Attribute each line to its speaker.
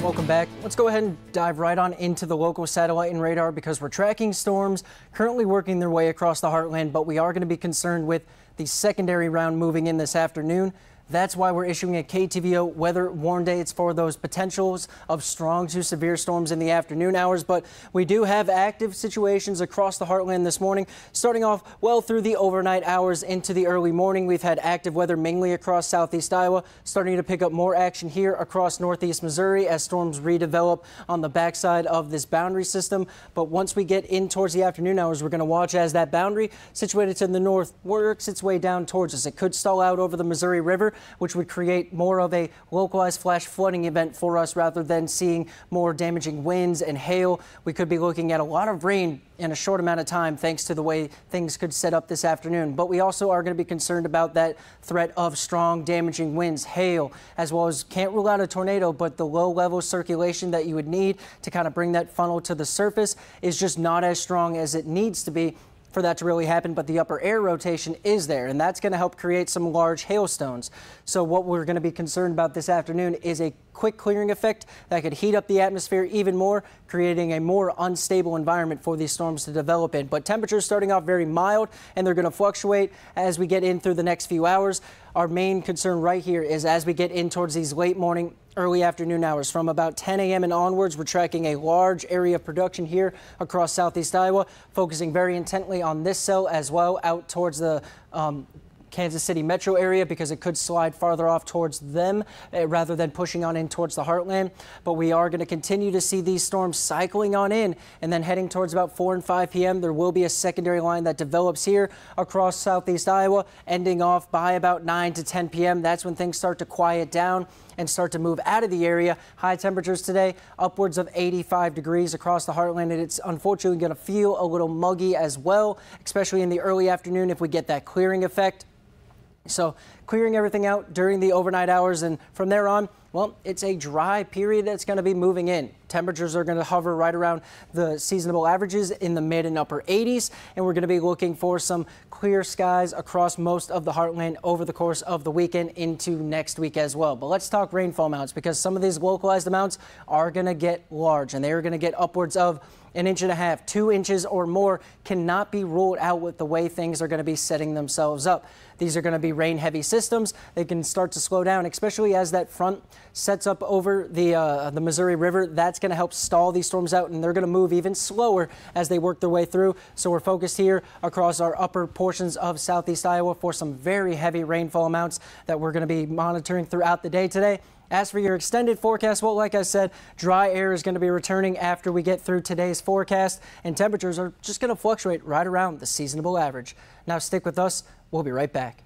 Speaker 1: Welcome back. Let's go ahead and dive right on into the local satellite and radar because we're tracking storms currently working their way across the heartland, but we are going to be concerned with the secondary round moving in this afternoon. That's why we're issuing a KTVO weather warn day. It's for those potentials of strong to severe storms in the afternoon hours, but we do have active situations across the heartland this morning. Starting off well through the overnight hours into the early morning, we've had active weather mainly across southeast Iowa, starting to pick up more action here across northeast Missouri as storms redevelop on the backside of this boundary system. But once we get in towards the afternoon hours, we're going to watch as that boundary situated to the north works its way down towards us. It could stall out over the Missouri River, which would create more of a localized flash flooding event for us rather than seeing more damaging winds and hail. We could be looking at a lot of rain in a short amount of time thanks to the way things could set up this afternoon. But we also are going to be concerned about that threat of strong damaging winds, hail, as well as can't rule out a tornado, but the low level circulation that you would need to kind of bring that funnel to the surface is just not as strong as it needs to be for that to really happen, but the upper air rotation is there, and that's going to help create some large hailstones. So what we're going to be concerned about this afternoon is a quick clearing effect that could heat up the atmosphere even more, creating a more unstable environment for these storms to develop in. But temperatures starting off very mild, and they're going to fluctuate as we get in through the next few hours. Our main concern right here is as we get in towards these late morning, early afternoon hours. From about 10 a.m. and onwards, we're tracking a large area of production here across southeast Iowa, focusing very intently on this cell as well out towards the Kansas City metro area because it could slide farther off towards them rather than pushing on in towards the heartland. But we are going to continue to see these storms cycling on in, and then heading towards about 4 and 5 p.m. there will be a secondary line that develops here across southeast Iowa, ending off by about 9 to 10 p.m. That's when things start to quiet down and start to move out of the area. High temperatures today, upwards of 85 degrees across the heartland, and it's unfortunately going to feel a little muggy as well, especially in the early afternoon if we get that clearing effect. So clearing everything out during the overnight hours, and from there on, well, it's a dry period that's going to be moving in. Temperatures are going to hover right around the seasonable averages in the mid and upper 80s, and we're going to be looking for some clear skies across most of the heartland over the course of the weekend into next week as well. But let's talk rainfall amounts, because some of these localized amounts are going to get large, and they are going to get upwards of 1.5 inches, 2 inches or more. Cannot be ruled out with the way things are going to be setting themselves up. These are going to be rain-heavy systems. They can start to slow down, especially as that front sets up over the Missouri River. That's going to help stall these storms out, and they're going to move even slower as they work their way through. So we're focused here across our upper portions of southeast Iowa for some very heavy rainfall amounts that we're going to be monitoring throughout the day today. As for your extended forecast, well, like I said, dry air is going to be returning after we get through today's forecast, and temperatures are just going to fluctuate right around the seasonable average. Now stick with us. We'll be right back.